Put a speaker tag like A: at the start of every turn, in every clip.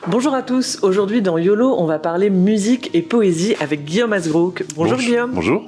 A: Bonjour à tous, aujourd'hui dans YOLO, on va parler musique et poésie avec Guillaume Asbrook. Bonjour Guillaume.
B: Bonjour.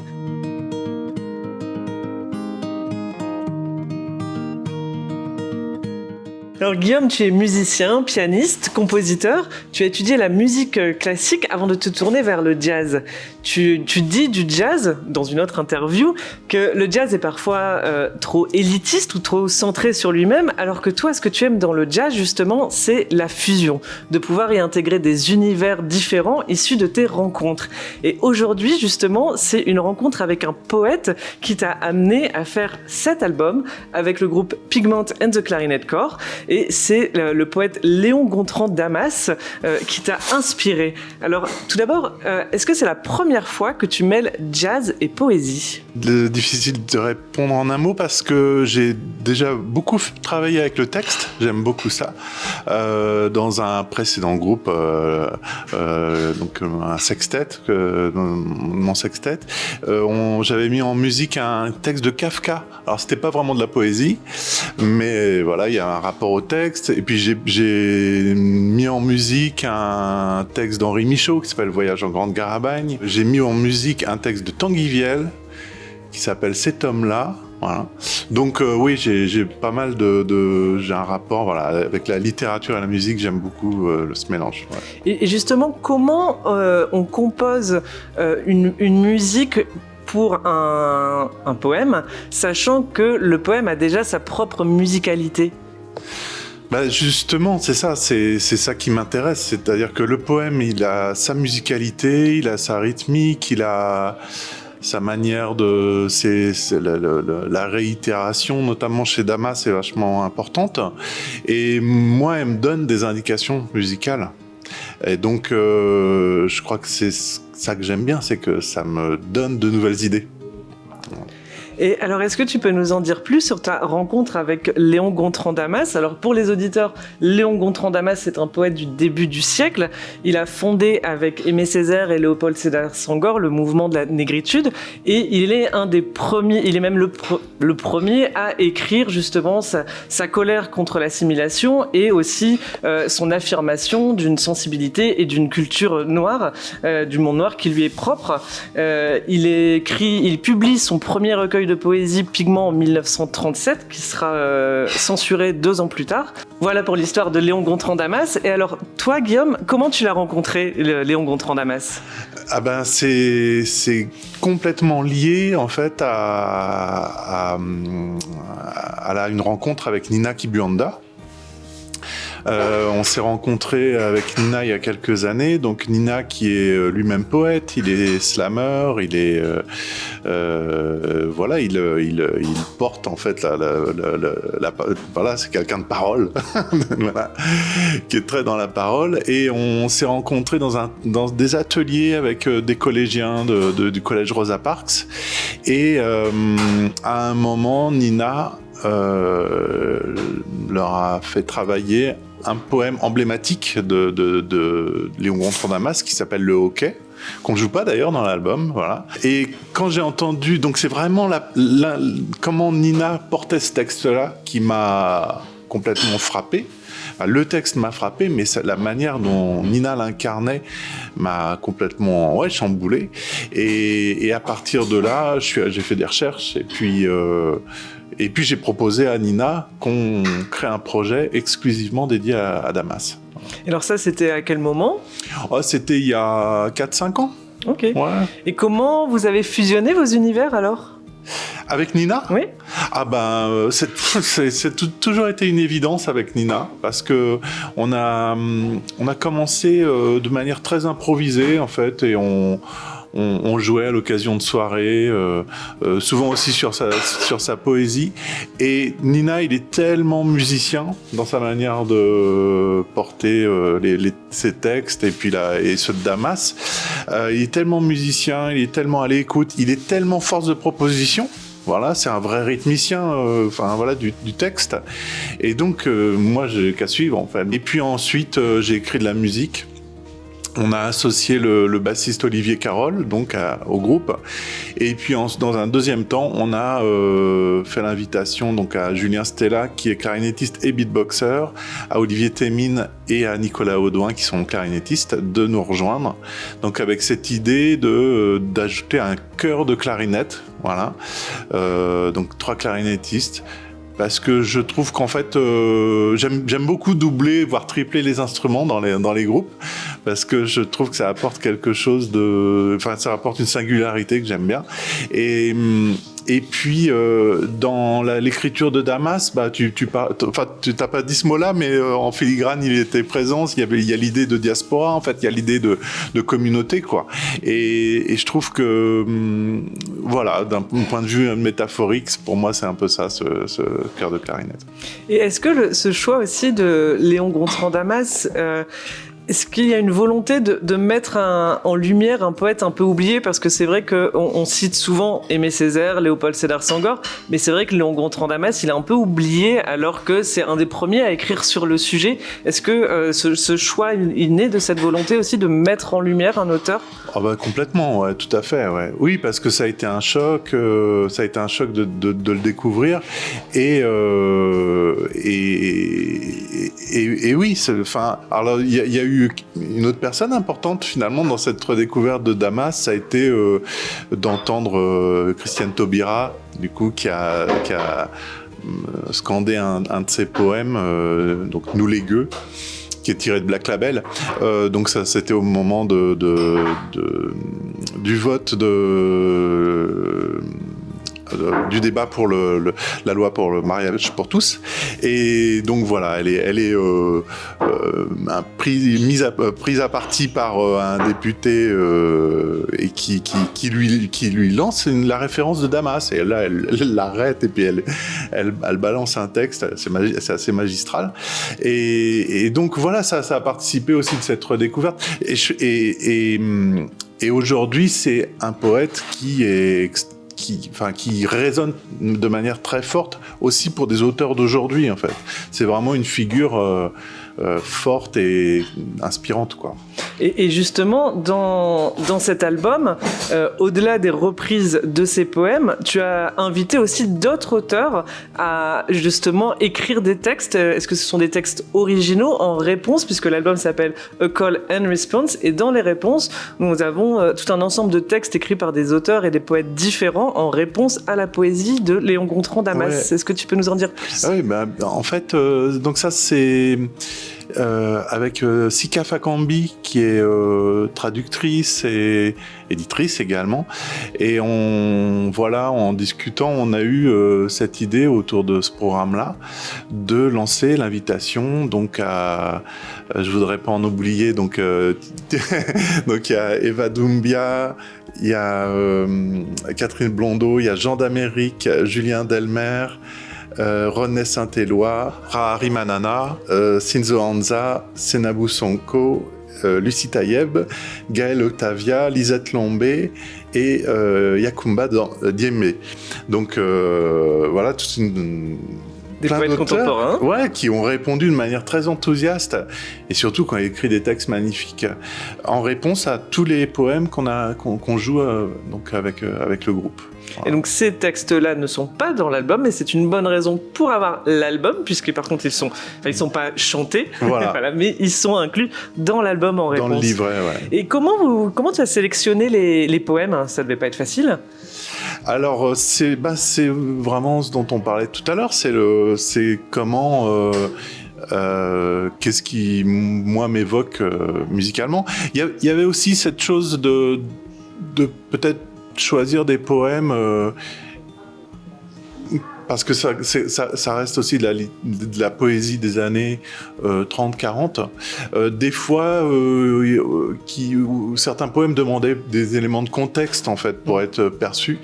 A: Alors Guillaume, tu es musicien, pianiste, compositeur. Tu as étudié la musique classique avant de te tourner vers le jazz. Tu dis du jazz, dans une autre interview, que le jazz est parfois trop élitiste ou trop centré sur lui-même, alors que toi, ce que tu aimes dans le jazz, justement, c'est la fusion, de pouvoir y intégrer des univers différents issus de tes rencontres. Et aujourd'hui, justement, c'est une rencontre avec un poète qui t'a amené à faire cet album avec le groupe Pigment and the Clarinet Corps. Et c'est le poète Léon Gontran-Damas qui t'a inspiré. Alors, tout d'abord, est-ce que c'est la première fois que tu mêles jazz et poésie ?
B: Difficile de répondre en un mot parce que j'ai déjà beaucoup travaillé avec le texte. J'aime beaucoup ça. Dans un précédent groupe, donc un sextet, mon sextet, j'avais mis en musique un texte de Kafka. Alors, c'était pas vraiment de la poésie, mais voilà, il y a un rapport au texte. Et puis j'ai mis en musique un texte d'Henri Michaud qui s'appelle Voyage en Grande Garabagne. J'ai mis en musique un texte de Tanguy Viel qui s'appelle Cet homme-là. Voilà. Donc oui, j'ai pas mal j'ai un rapport voilà avec la littérature et la musique. J'aime beaucoup ce mélange. Ouais.
A: Et justement, comment on compose une musique pour un poème, sachant que le poème a déjà sa propre musicalité ?
B: Justement, c'est ça qui m'intéresse. C'est-à-dire que le poème, il a sa musicalité, il a sa rythmique, il a sa manière de... la réitération, notamment chez Damas, est vachement importante. Et moi, elle me donne des indications musicales. Et donc, je crois que c'est ça que j'aime bien, c'est que ça me donne de nouvelles idées.
A: Et alors, est-ce que tu peux nous en dire plus sur ta rencontre avec Léon Gontran-Damas ? Alors, pour les auditeurs, Léon Gontran-Damas, c'est un poète du début du siècle. Il a fondé avec Aimé Césaire et Léopold Sédar Senghor le mouvement de la négritude. Et il est un des premiers, il est même le premier à écrire justement sa colère contre l'assimilation et aussi son affirmation d'une sensibilité et d'une culture noire, du monde noir qui lui est propre. Il publie son premier recueil de poésie Pigment en 1937 qui sera censuré 2 ans plus tard. Voilà pour l'histoire de Léon Gontran-Damas. Et alors toi Guillaume, comment tu l'as rencontré Léon Gontran-Damas ?
B: C'est complètement lié en fait à une rencontre avec Nina Kibuanda. On s'est rencontrés avec Nina il y a quelques années. Donc Nina qui est lui-même poète, il est slammer, il est voilà, il porte en fait voilà, c'est quelqu'un de parole, voilà, qui est très dans la parole. Et on s'est rencontrés dans des ateliers avec des collégiens du collège Rosa Parks. Et à un moment, Nina leur a fait travailler un poème emblématique de Léon Gontran-Damas qui s'appelle Le Hoquet, qu'on ne joue pas d'ailleurs dans l'album, voilà. Et quand j'ai entendu, donc c'est vraiment comment Nina portait ce texte-là qui m'a complètement frappé. Le texte m'a frappé, mais la manière dont Nina l'incarnait m'a complètement chamboulé. Et à partir de là, j'ai fait des recherches et puis j'ai proposé à Nina qu'on crée un projet exclusivement dédié à Damas.
A: Et alors ça, c'était à quel moment ?
B: C'était il y a 4-5 ans.
A: Ok.
B: Ouais.
A: Et comment vous avez fusionné vos univers alors ?
B: Avec Nina ?
A: Oui.
B: C'est toujours été une évidence avec Nina parce que on a commencé de manière très improvisée en fait et on jouait à l'occasion de soirées, souvent aussi sur sa poésie. Et Nina, il est tellement musicien dans sa manière de porter ses textes et puis et ceux de Damas. Il est tellement musicien, il est tellement à l'écoute, il est tellement force de proposition. Voilà, c'est un vrai rythmicien, du texte. Et donc, moi, j'ai qu'à suivre, en fait. Et puis ensuite, j'ai écrit de la musique. On a associé le bassiste Olivier Carole donc au groupe, et puis dans un deuxième temps on a fait l'invitation donc à Julien Stella qui est clarinettiste et beatboxer, à Olivier Thémine et à Nicolas Audouin qui sont clarinettistes de nous rejoindre, donc avec cette idée d'ajouter un chœur de clarinette, voilà, donc 3 clarinettistes. Parce que je trouve qu'en fait, j'aime beaucoup doubler, voire tripler les instruments dans les groupes, parce que je trouve que ça apporte quelque chose ça apporte une singularité que j'aime bien. Et puis dans l'écriture de Damas, tu t'as pas dit ce mot-là, mais en filigrane il était présent. Il y a l'idée de diaspora, en fait, il y a l'idée de communauté, quoi. Et je trouve que voilà, d'un point de vue métaphorique, pour moi c'est un peu ça, ce chœur de clarinette.
A: Et est-ce que ce choix aussi de Léon Gontran-Damas, est-ce qu'il y a une volonté de mettre en lumière un poète un peu oublié? Parce que c'est vrai qu'on cite souvent Aimé Césaire, Léopold Sédar Senghor, mais c'est vrai que Léon Gontran-Damas, il est un peu oublié alors que c'est un des premiers à écrire sur le sujet. Est-ce que ce choix, il naît de cette volonté aussi de mettre en lumière un auteur?
B: Complètement, ouais, tout à fait, ouais. Oui, parce que ça a été un choc, de le découvrir, et oui, alors il y a eu une autre personne importante finalement dans cette redécouverte de Damas, ça a été d'entendre Christiane Taubira, du coup, qui a scandé un de ses poèmes, donc Nous les gueux, qui est tiré de Black Label. Donc ça, c'était au moment du vote du débat pour la loi pour le mariage pour tous, et donc voilà, elle est prise à partie par un député et qui lui lance la référence de Damas, et là elle l'arrête, et puis elle balance un texte, c'est assez magistral, et donc voilà, ça a participé aussi de cette redécouverte, et aujourd'hui c'est un poète qui résonne de manière très forte aussi pour des auteurs d'aujourd'hui, en fait. C'est vraiment une figure forte et inspirante, quoi.
A: Et justement, dans cet album, au-delà des reprises de ces poèmes, tu as invité aussi d'autres auteurs à justement écrire des textes. Est-ce que ce sont des textes originaux en réponse, puisque l'album s'appelle A Call and Response, et dans les réponses, nous avons tout un ensemble de textes écrits par des auteurs et des poètes différents en réponse à la poésie de Léon Gontran-Damas. Ouais. Est-ce que tu peux nous en dire plus?
B: Oui, en fait, donc ça c'est... avec Sika Fakambi qui est traductrice et éditrice également, et en discutant on a eu cette idée autour de ce programme-là de lancer l'invitation donc je voudrais pas en oublier, donc donc il y a Eva Doumbia, il y a Catherine Blondeau, il y a Jean d'Amérique, Julien Delmer, René Saint-Éloi, Rahari Manana, Sinzo Hanza, Senabou Sonko, Lucie Tayeb, Gaël Octavia, Lisette Lombé et Yakumba Diémé. Donc voilà, toute
A: des poètes contemporains,
B: ouais, qui ont répondu de manière très enthousiaste, et surtout quand ils écrivent des textes magnifiques en réponse à tous les poèmes qu'on joue donc avec le groupe. Voilà.
A: Et donc ces textes-là ne sont pas dans l'album, mais c'est une bonne raison pour avoir l'album, puisque par contre ils sont pas chantés,
B: voilà.
A: Voilà, mais ils sont inclus dans l'album en réponse.
B: Dans le livret, ouais.
A: Et comment tu as sélectionné les poèmes? Ça devait pas être facile.
B: Alors c'est vraiment ce dont on parlait tout à l'heure, c'est comment qu'est-ce qui moi m'évoque musicalement. Il y avait aussi cette chose de peut-être choisir des poèmes parce que ça reste aussi de la poésie des années 30-40. Des fois, où certains poèmes demandaient des éléments de contexte, en fait, pour être perçus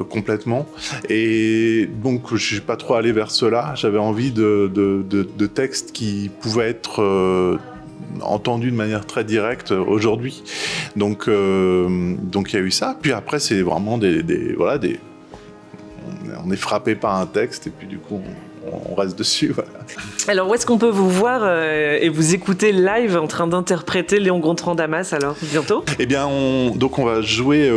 B: complètement. Et donc, je ne suis pas trop allé vers cela. J'avais envie de textes qui pouvaient être entendus de manière très directe aujourd'hui. Donc, il y a eu ça. Puis après, c'est vraiment on est frappé par un texte et puis du coup on reste dessus, voilà.
A: Alors, où est-ce qu'on peut vous voir et vous écouter live en train d'interpréter Léon Gontran Damas, alors, bientôt?
B: Eh bien, on va jouer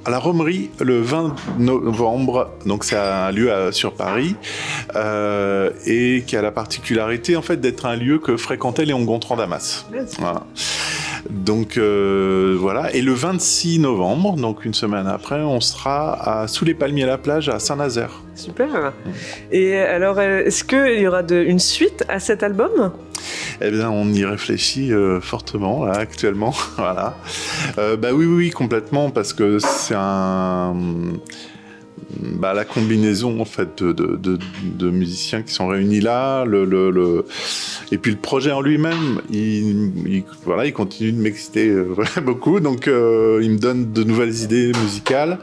B: à la Romerie le 20 novembre. Donc, c'est un lieu sur Paris et qui a la particularité, en fait, d'être un lieu que fréquentait Léon Gontran Damas. Voilà. Donc voilà, et le 26 novembre, donc une semaine après, on sera sous les palmiers à la plage à Saint-Nazaire.
A: Super. Et alors, est-ce qu'il y aura une suite à cet album?
B: Eh bien, on y réfléchit fortement là actuellement. Voilà. Oui, complètement, parce que c'est la combinaison en fait de musiciens qui sont réunis là, et puis le projet en lui-même, il continue de m'exciter beaucoup, donc il me donne de nouvelles idées musicales.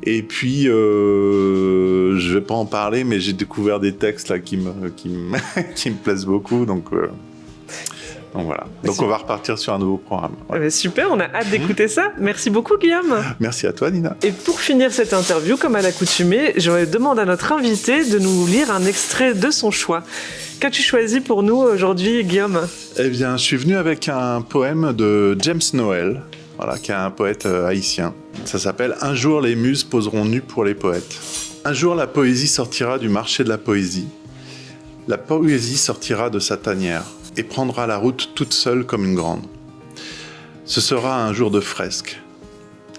B: Et puis je vais pas en parler, mais j'ai découvert des textes là qui me plaisent beaucoup, donc voilà. Donc on va repartir sur un nouveau programme. Ouais.
A: Super, on a hâte d'écouter ça. Merci beaucoup, Guillaume.
B: Merci à toi, Nina.
A: Et pour finir cette interview, comme à l'accoutumée, je demande à notre invité de nous lire un extrait de son choix. Qu'as-tu choisi pour nous aujourd'hui, Guillaume?
B: Eh bien, je suis venu avec un poème de James Noël, voilà, qui est un poète haïtien. Ça s'appelle « Un jour les muses poseront nues pour les poètes ». Un jour la poésie sortira du marché de la poésie. La poésie sortira de sa tanière et prendra la route toute seule comme une grande. Ce sera un jour de fresque,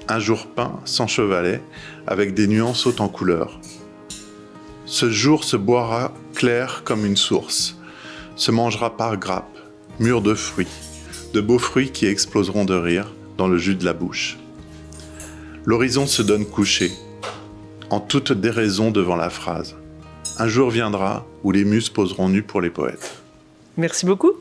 B: un jour peint sans chevalet, avec des nuances hautes en couleurs. Ce jour se boira clair comme une source, se mangera par grappes, mûr de fruits, de beaux fruits qui exploseront de rire dans le jus de la bouche. L'horizon se donne couché, en toute déraison devant la phrase. Un jour viendra où les muses poseront nues pour les poètes.
A: Merci beaucoup.